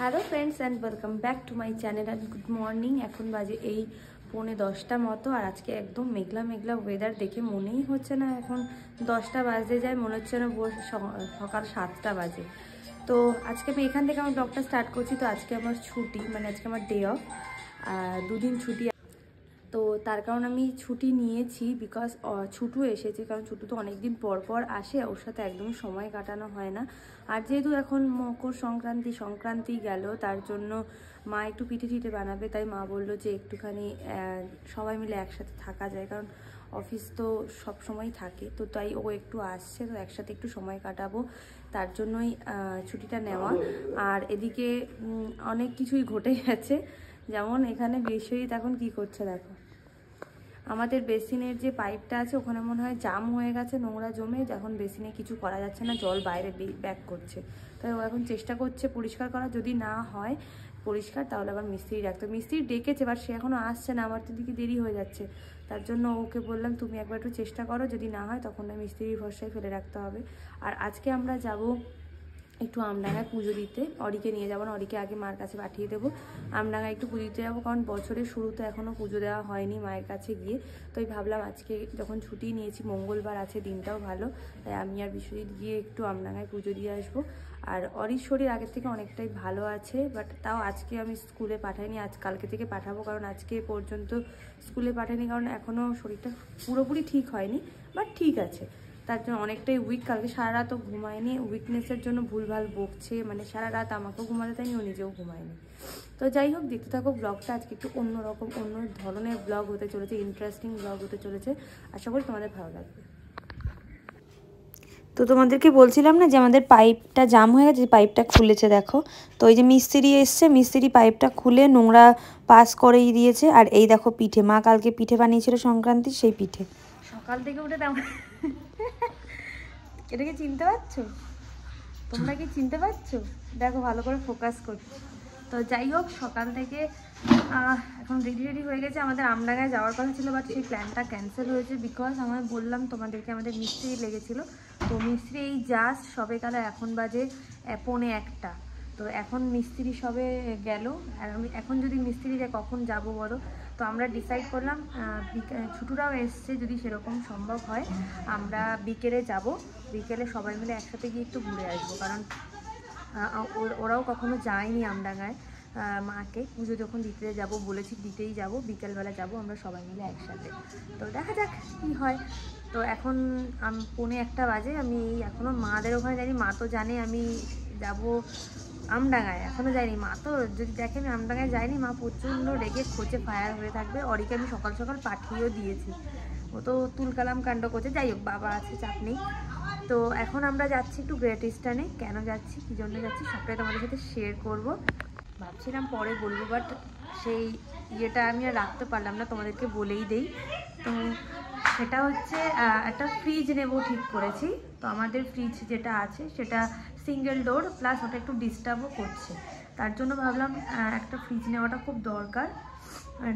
Hello friends and welcome back to my channel and good morning. এখন বাজে এই 9:45 মতো, আর আজকে একদম মেঘলা মেঘলা ওয়েদার দেখে মনেই হচ্ছে না এখন 10টা বাজতে যায়, মনে হচ্ছে না সকাল 7টা বাজে। তো আজকে আমি এখান থেকে আমার ব্লগটা স্টার্ট করছি। তো আজকে আমার ছুটি, মানে আজকে আমার ডে অফ, 2 দিন ছুটি। তো তার কারণ আমি ছুটি নিয়েছি বিকজ ছুটু এসেছে, কারণ ছুটু তো অনেকদিন পর পর আসে, ওর সাথে একদমই সময় কাটানো হয় না। আর যেহেতু এখন মকর সংক্রান্তি গেল, তার জন্য মা একটু পিঠে টিঠে বানাবে, তাই মা বললো যে একটুখানি সবাই মিলে একসাথে থাকা যায়, কারণ অফিস তো সব সময় থাকে। তো তাই ও একটু আসছে, তো একসাথে একটু সময় কাটাবো, তার জন্যই ছুটিটা নেওয়া। আর এদিকে অনেক কিছুই ঘটে গেছে, যেমন এখানে বিশ্বজিৎ এখন কি করছে দেখো। আমাদের বেসিনের যে পাইপটা আছে ওখানে মনে হয় জাম হয়ে গেছে, নোংরা জমে, এখন বেসিনে কিছু করা যাচ্ছে না, জল বাইরে ব্যাক করছে। তাই ও এখন চেষ্টা করছে পরিষ্কার করা, যদি না হয় পরিষ্কার তাহলে আবার মিস্ত্রি ডাকতে। মিস্ত্রি ডেকেছে, এবার সে এখনও আসছে না, আমার তো দিকে দেরি হয়ে যাচ্ছে। তার জন্য ওকে বললাম তুমি একবার একটু চেষ্টা করো, যদি না হয় তখন মিস্ত্রির ভরসায় ফেলে রাখতে হবে। আর আজকে আমরা যাব একটু আমডাঙ্গায় পুজো দিতে, অরিকে নিয়ে যাবো না, অরিকে আগে মার কাছে পাঠিয়ে দেবো। আমডাঙ্গায় একটু পুজো দিতে যাবো, কারণ বছরের শুরুতে এখনও পুজো দেওয়া হয়নি মায়ের কাছে গিয়ে। তো আমি ভাবলাম আজকে যখন ছুটি নিয়েছি, মঙ্গলবার আছে, দিনটাও ভালো, তাই আমি আর বিশ্বজিৎ গিয়ে একটু আমডাঙ্গায় পুজো দিয়ে আসবো। আর অরির শরীর আগের থেকে অনেকটাই ভালো আছে, বাট তাও আজকে আমি স্কুলে পাঠাইনি, কালকে থেকে পাঠাবো, কারণ আজকে পর্যন্ত স্কুলে পাঠাইনি, কারণ এখনও শরীরটা পুরোপুরি ঠিক হয়নি, বাট ঠিক আছে। তার জন্য অনেকটাই উইক, কালকে সারা রাতও ঘুমায়নি, উইকনেসের জন্য ভুলভাল বকছে, মানে সারা রাত আমাকেও ঘুমাতে দেয়নি, ও নিজেও ঘুমায়নি। তো যাই হোক, দেখতে থাকো ব্লগটা। আজকে একটু অন্যরকম, অন্য ধরনের ব্লগ হতে চলেছে, ইন্টারেস্টিং ব্লগ হতে চলেছে, আশা করি তোমাদের ভালো লাগবে। তো তোমাদেরকে বলছিলাম না যে আমাদের পাইপটা জাম হয়ে গেছে, পাইপটা খুলেছে দেখো। তো এই যে মিস্ত্রি এসছে, মিস্ত্রি পাইপটা খুলে নোংরা পাস করেই দিয়েছে। আর এই দেখো পিঠে, মা কালকে পিঠে বানিয়েছিল সংক্রান্তির, সেই পিঠে। সকাল থেকে উঠে তেমন এটাকে চিনতে পারছো? তোমরা কি চিনতে পারছো? দেখো ভালো করে ফোকাস করছি। তো যাই হোক, সকাল থেকে এখন রেডি হয়ে গেছে। আমাদের আমডাঙ্গায় যাওয়ার কথা ছিল, বাট সেই প্ল্যানটা ক্যান্সেল হয়েছে, বিকজ আমার বললাম তোমাদেরকে আমাদের মিস্ত্রি লেগেছিলো। তো মিস্ত্রি এই জাস্ট সবে গেল, এখন বাজে 1:45। তো এখন মিস্ত্রি সবে গেল, আর আমি এখন যদি মিস্ত্রি যায় কখন যাব বলো। তো আমরা ডিসাইড করলাম, ছুটুরাও এসছে, যদি সেরকম সম্ভব হয় আমরা বিকেলে যাব, বিকেলে সবাই মিলে একসাথে গিয়ে একটু ঘুরে আসবো, কারণ ওরাও কখনো যায়নি আমডাঙ্গায়। মাকে পুজো যখন দিতে যাব বলেছি, দিতেই যাব, বিকেলবেলা যাব আমরা সবাই মিলে একসাথে। তো দেখা যাক কী হয়। তো এখন 1:45 বাজে, আমি এখনও মাদের ওখানে যাইনি, মা তো জানে আমি যাব আমডাঙ্গায়, এখনও যাইনি। মা তো যদি দেখে আমি আমডাঙ্গায় যাইনি, মা প্রচণ্ড রেগে খোঁচে ফায়ার হয়ে থাকবে। অরিকে আমি সকাল সকাল পাঠিয়েও দিয়েছি, ও তো তুলকালাম কাণ্ড করছে। যাই হোক, বাবা আছে, চাপ নেই। তো এখন আমরা যাচ্ছি একটু গ্রেট ইস্টার্নে। কেন যাচ্ছি, কী জন্য যাচ্ছি, সবটাই তোমাদের সাথে শেয়ার করব। ভাবছিলাম পরে বলবো, বাট সেই ইয়েটা আমি আর রাখতে পারলাম না, তোমাদেরকে বলেই দেই। তো সেটা হচ্ছে একটা ফ্রিজ নেব ঠিক করেছি। তো আমাদের ফ্রিজ যেটা আছে সেটা সিঙ্গেল ডোর, প্লাস ওটা একটু ডিস্টার্বও করছে, তার জন্য ভাবলাম একটা ফ্রিজ নেওয়াটা খুব দরকার।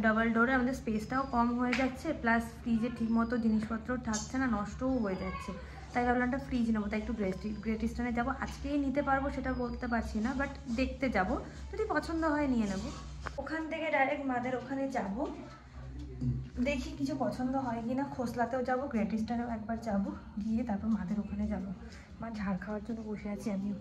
ডাবল ডোরে আমাদের স্পেসটাও কম হয়ে যাচ্ছে, প্লাস ফ্রিজে ঠিকমতো জিনিসপত্র থাকছে না, নষ্টও হয়ে যাচ্ছে। তাই ভাবলাম একটা ফ্রিজ নেবো, তাই একটু গ্রেট ইস্টার্নে যাবো। আজকেই নিতে পারবো সেটা বলতে পারছি না, বাট দেখতে যাব, যদি পছন্দ হয় নিয়ে নেব। ওখান থেকে ডাইরেক্ট মাদের ওখানে যাব, দেখি কিছু পছন্দ হয় কিনা। খোসলাতেও যাব, গ্রেট ইস্টার্নেও একবার যাব, গিয়ে তারপর মাদের ওখানে যাব। মা ঝাড় খাওয়ার জন্য বসে আছি আমিও।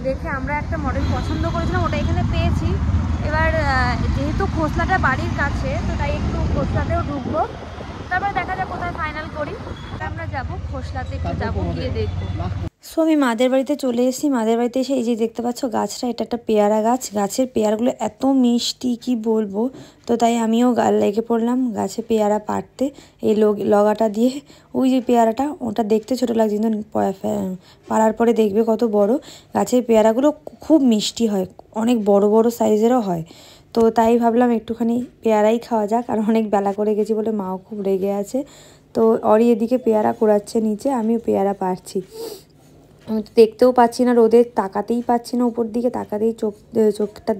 দেখে আমরা একটা মডেল পছন্দ করেছিলাম, ওটা এখানে পেয়েছি। এবার যেহেতু খোসলাটা বাড়ির কাছে, তো তাই একটু খোসলাতেও ঢুকবো, তারপরে দেখা যাক কোথায় ফাইনাল করি। আমরা যাবো খোসলাতে, একটু যাবো, গিয়ে দেখবো। সো আমি মাদের বাড়িতে চলে এসেছি। মাদের বাড়িতে এসে এই যে দেখতে পাচ্ছ গাছটা, এটা একটা পেয়ারা গাছ। গাছের পেয়ারাগুলো এত মিষ্টি কি বলবো। তো তাই আমিও লেগে পড়লাম গাছে পেয়ারা পাড়তে, এই লগাটা দিয়ে। ওই যে পেয়ারাটা, ওটা দেখতে ছোটো লাগছে, কিন্তু পাড়ার পরে দেখবে কত বড়। গাছের পেয়ারাগুলো খুব মিষ্টি হয়, অনেক বড় বড় সাইজেরও হয়। তো তাই ভাবলাম একটুখানি পেয়ারাই খাওয়া যাক, আর অনেক বেলা করে গেছি বলে মাও খুব রেগে আছে। তো অরি এদিকে পেয়ারা কুড়াচ্ছে নিচে, আমিও পেয়ারা পারছি। আমি তো দেখতেও পাচ্ছি না, রোদে তাকাতেই পাচ্ছি না উপর দিকে, তাকাতেই চোখটা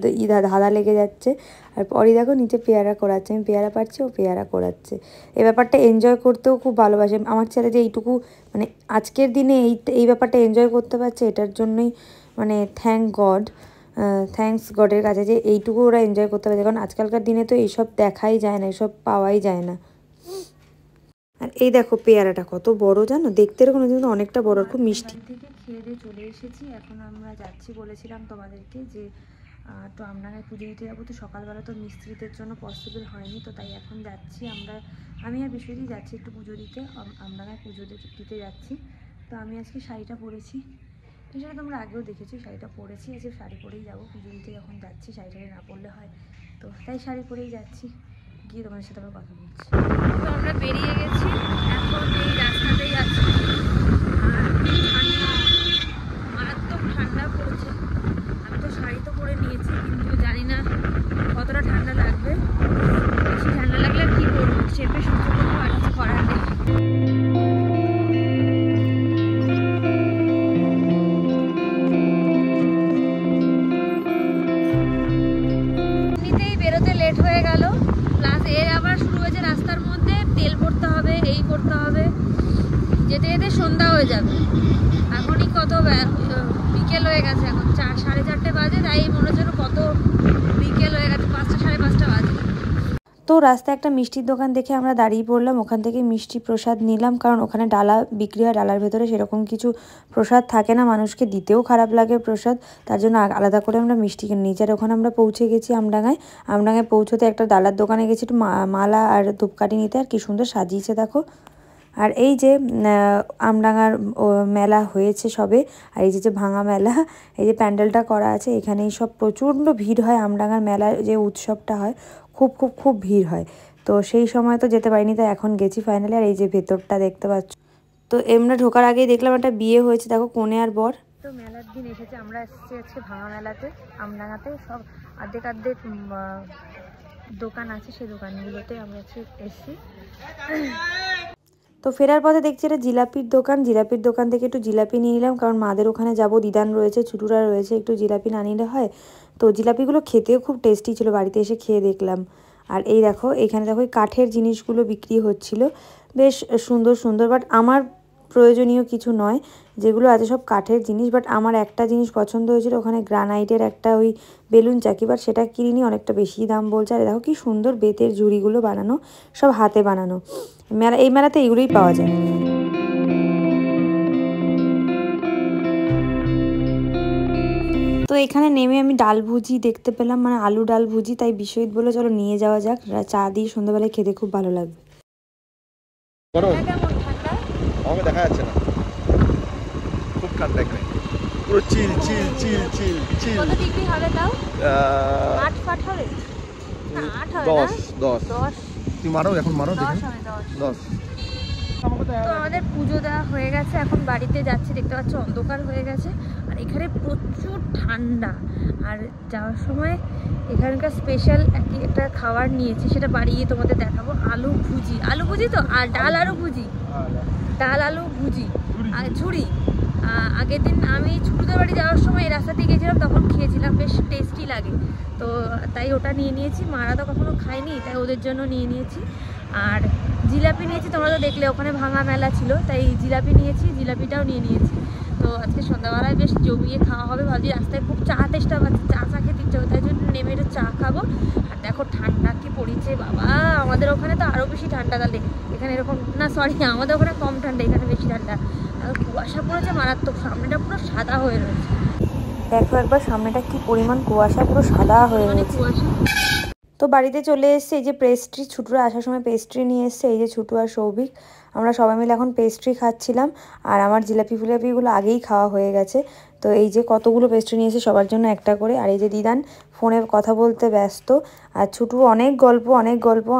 ধাঁধা লেগে যাচ্ছে। আর পরে দেখো নিচে পেয়ারা কোড়াচ্ছে, আমি পেয়ারা পারছি, ও পেয়ারা কোড়াচ্ছে। এই ব্যাপারটা এনজয় করতেও খুব ভালোবাসে আমার ছেলে, যে এইটুকু মানে আজকের দিনে এই ব্যাপারটা এনজয় করতে পারছে, এটার জন্যই মানে থ্যাঙ্কস গডের কাছে যে এইটুকু ওরা এনজয় করতে পারছে। কারণ আজকালকার দিনে তো এইসব দেখাই যায় না, এইসব পাওয়াই যায় না। আর এই দেখো পেয়ারাটা কত বড় জানো, দেখতে এরকম কিন্তু অনেকটা বড়, খুব মিষ্টি। থেকে খেয়ে দিয়ে চলে এসেছি, এখন আমরা যাচ্ছি, বলেছিলাম তোমাদেরকে যে তো আমডাঙায় পুজো দিতে যাবো। তো সকালবেলা তো মিস্ত্রিদের জন্য পসিবল হয়নি, তো তাই এখন যাচ্ছি আমি আর বিশ্বজিৎ যাচ্ছি একটু পুজো দিতে, আমডাঙায় পুজো দিতে যাচ্ছি। তো আমি আজকে শাড়িটা পরেছি, সেটা তোমরা আগেও দেখেছি, শাড়িটা পরেছি, আজকে শাড়ি পরেই যাবো পুজো দিতে, যখন যাচ্ছি শাড়ি না পরলে হয়, তো তাই শাড়ি পরেই যাচ্ছি। গিয়ে তোমাদের সাথে আবার কথা বলছি। তো আমরা বেরিয়ে গেছি, এখন এই রাস্তাতেই আছি। আর ঠান্ডা, মারাত্মক ঠান্ডা পড়েছে। আমি তো শাড়ি তো পরে নিয়েছি, কিন্তু জানি না কতটা ঠান্ডা লাগবে। বেশি ঠান্ডা লাগলে আর কি করবো, চেপে সহ্য করবো, আর কিছু করার নেই। এমনিতেই বেরোতে লেট হয়ে গেল, প্লাস এর আবার শুরু হয়েছে রাস্তার মধ্যে তেল ভরতে হবে, এই করতে হবে, যেতে যেতে সন্ধ্যা হয়ে যাবে। এখনই কত বিকেল হয়ে গেছে, এখন 4:30 বাজে, তাই মনে হচ্ছে কত বিকেল হয়ে গেছে, 5টা 5:30 বাজে। তো রাস্তায় একটা মিষ্টির দোকান দেখে আমরা দাঁড়িয়ে পড়লাম, ওখান থেকে মিষ্টি প্রসাদ নিলাম, কারণ ওখানে ডালা বিক্রি হয়, ডালার ভেতরে সেরকম কিছু প্রসাদ থাকে না, মানুষকে দিতেও খারাপ লাগে প্রসাদ, তার জন্য আলাদা করে আমরা মিষ্টি কিনে নিয়েছি। আর ওখানে আমরা পৌঁছে গেছি আমডাঙায় পৌঁছতে একটা ডালার দোকানে গেছি একটু মালা আর ধূপকাঠি নিতে, আর কি সুন্দর সাজিয়েছে দেখো। আর এই যে আমডাঙার মেলা হয়েছে সবে, আর এই যে ভাঙা মেলা, এই যে প্যান্ডেলটা করা আছে, এখানে সব প্রচণ্ড ভিড় হয়। আমডাঙার মেলার যে উৎসবটা হয় খুব খুব খুব ভিড় হয়, তো সেই সময় তো যেতে পারিনি, তাই এখন গেছি ফাইনালি। আর এই যে ভেতরটা দেখতে পাচ্ছ, তো এমনি ঢোকার আগেই দেখলাম একটা বিয়ে হয়েছে, দেখো কনে আর বর। তো মেলার দিন এসেছে, আমরা এসেছি আজকে ভাঙা মেলাতে, আমডাঙাতে সব অর্ধেক দোকান আছে, সেই দোকানগুলোতে আমরা এসেছি। তো ফেরার পথে দেখছি এটা জিলাপির দোকান থেকে একটু জিলাপি নিয়ে নিলাম, কারণ মাদের ওখানে যাব, দিদান রয়েছে, ছুটুরা রয়েছে, একটু জিলাপি না নিলে হয়। তো জিলাপিগুলো খেতেও খুব টেস্টি ছিল, বাড়িতে এসে খেয়ে দেখলাম। আর এই দেখো এখানে দেখো কাঠের জিনিসগুলো বিক্রি হচ্ছিল, বেশ সুন্দর সুন্দর, বাট আমার প্রয়োজনীয় কিছু নয়, যেগুলো আছে সব কাঠের জিনিস। বাট আমার একটা জিনিস পছন্দ হয়েছিল, ওখানে গ্রানাইটের একটা ওই বেলুন চাকি, বাট সেটা কিনিনি, অনেকটা বেশি দাম বলছে। আর দেখো কি সুন্দর বেতের ঝুড়িগুলো বানানো, সব হাতে বানানো। এই মেলাতে এগুলোই পাওয়া যায়। তো এখানে নেমে আমি ডাল ভুজি দেখতে পেলাম, মানে আলু ডাল ভুজি, তাই বিশ্বজিৎ বলে চলো নিয়ে যাওয়া যাক, চা দিয়ে সন্ধ্যাবেলায় খেতে খুব ভালো লাগবে। আমাকে দেখা যাচ্ছে না, খুব ঠান্ডা এখানে, পুরো চিল চিল চিল চিল চিল। কত ডিগ্রি হবে তাও? 8 ফাট হবে না, 8 হবে না, 10 তুমি মারো, এখন মারো দেখি। 10 তো আমাদের পুজো দেওয়া হয়ে গেছে, এখন বাড়িতে যাচ্ছি, দেখতে পাচ্ছ অন্ধকার হয়ে গেছে, আর এখানে প্রচুর ঠান্ডা। আর যাওয়ার সময় এখানকার স্পেশাল একটা খাবার নিয়েছি, সেটা বাড়িয়ে তোমাদের দেখাবো। আলু ভুজি তো, আর ডাল আলু ভুজি আর ঝুড়ি। আগের দিন আমি ছুটুদের বাড়ি যাওয়ার সময় এই রাস্তা দিয়ে গেছিলাম, তখন খেয়েছিলাম, বেশ টেস্টি লাগে, তো তাই ওটা নিয়ে নিয়েছি। মারা তো কখনো খায়নি, তাই ওদের জন্য নিয়ে নিয়েছি। আর জিলাপি নিয়েছি, তোমরা তো দেখলে ওখানে ভাঙা মেলা ছিল, তাই জিলাপি নিয়েছি, জিলাপিটাও নিয়ে নিয়েছি। তো আজকে সন্ধ্যাবেলায় বেশ জমিয়ে খাওয়া হবে, ভাবছি রাস্তায় খুব চা তেষ্টা পাচ্ছে, চা খেতে ইচ্ছে হবে, তাই জন্য নেমে একটু চা খাবো। আর দেখো ঠান্ডা কি পড়েছে বাবা, আমাদের ওখানে তো আরও বেশি ঠান্ডা, তাহলে এখানে এরকম না, সরি আমাদের ওখানে কম ঠান্ডা, এখানে বেশি ঠান্ডা। আর কুয়াশা পড়েছে মারাত্মক, সামনেটা পুরো সাদা হয়ে রয়েছে, দেখো একবার সামনেটা কি পরিমাণ কুয়াশা, পুরো সাদা হয়ে রয়েছে কুয়াশা। তো বাড়িতে চলে এসেছে, এই যে পেস্ট্রি, ছুটুরা আসার সময় পেস্ট্রি নিয়ে এসছে, এই যে ছুটু আর সৌভিক, আমরা সবাই মিলে এখন পেস্ট্রি খাচ্ছিলাম। আর আমার জিলাপিগুলো আগেই খাওয়া হয়ে গেছে। তো এই যে কতগুলো পেস্ট্রি নিয়ে এসে সবার জন্য একটা করে। আর এই যে দিদান ফোনে কথা বলতে ব্যস্ত, আর ছুটু অনেক গল্প,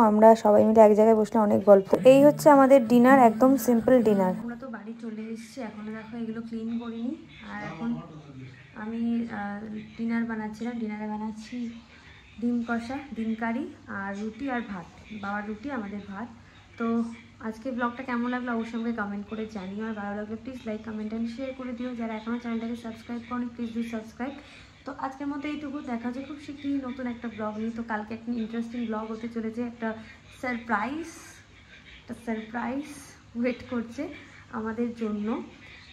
আমরা সবাই মিলে এক জায়গায় বসলে অনেক গল্প। এই হচ্ছে আমাদের ডিনার, একদম সিম্পল ডিনার। আমরা তো বাড়ি চলে এসেছি, এখন দেখো এগুলো ক্লিন করিনি। আর এখন আমি ডিনারে বানাচ্ছি ডিম কষা, ডিম কারি আর রুটি আর ভাত, বাবার রুটি আমাদের ভাত। তো আজকে ব্লগটা কেমন লাগলো অবশ্যই আমাকে কমেন্ট করে জানিও, আর ভালো লাগলে please like comment and share করে দিও। যারা এখনও চ্যানেলটাকে সাবস্ক্রাইব করনি প্লিজ ডু সাবস্ক্রাইব। তো আজকের মতো এইটুকু, দেখা যায় খুব শীঘ্রই নতুন একটা ব্লগ নিয়ে। তো কালকে একটা ইন্টারেস্টিং ব্লগ হতে চলেছে, একটা সারপ্রাইজ ওয়েট করছে আমাদের জন্য।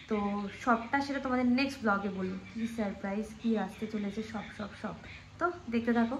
তো সবটা সেটা তোমাদের নেক্সট ব্লগে বলবো, কী সারপ্রাইজ, কী আসতে চলেছে, সব। তো দেখতে থাকো।